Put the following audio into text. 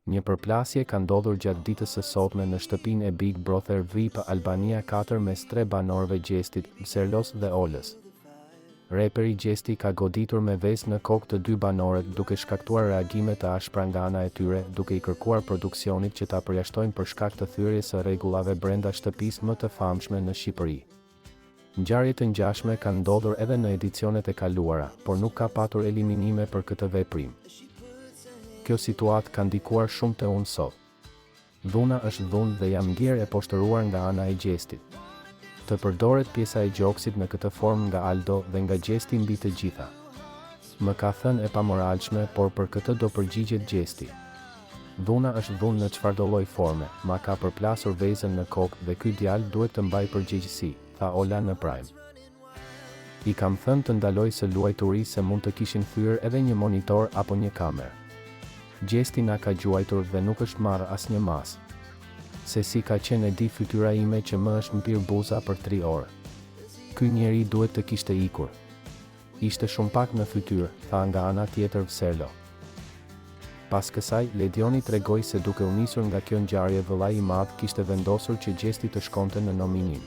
Një përplasje ka ndodhur gjatë ditës së sotme në shtëpinë e Big Brother VIP Albania 4 mes 3 banorëve Gjestit, Serlos dhe Olës. Reperi Gjesti ka goditur me ves në kokë të 2 banorët duke shkaktuar reagime të ashpra nga ana e tyre, duke i kërkuar produksionit që ta përjashtojnë për shkak të thyrjes së rregullave brenda shtëpisë më të famshme në Shqipëri. Ngjarje të ngjashme kanë ndodhur edhe në edicionet e kaluara, por nuk ka patur eliminime për këtë veprim. Kjo situatë ka ndikuar shumë te unë sot. Dhuna është dhunë dhe jam ndjer e poshtëruar nga ana e Gjestit. Të përdoret pjesa e gjoksit në këtë formë nga Aldo dhe nga Gjesti mbi të gjitha. Më ka thënë e pamoralshme, por për këtë do përgjigjet Gjesti. Dhuna është dhunë në çfarëdo lloj forme, ma ka përplasur vezën në kokë dhe ky djalë duhet të mbajë përgjegjësi, tha Ola në Prime. I kam thënë të ndaloj së luajturi se mund të kishin thyer edhe një monitor apo një kamerë. Gjesti na ka gjuajtur dhe nuk është marrë asnjë mas. Se si ka qenë e di fytyra ime që më është mpir buza për 3 orë. Ky njeri duhet të kishte ikur. Ishte shumë pak në fytyrë, tha nga ana tjetër Serlo. Pas kësaj, Ledioni tregoi se duke u nisur nga kjo ngjarje vëllai i madh kishte vendosur që Gjesti të shkonte në nominim.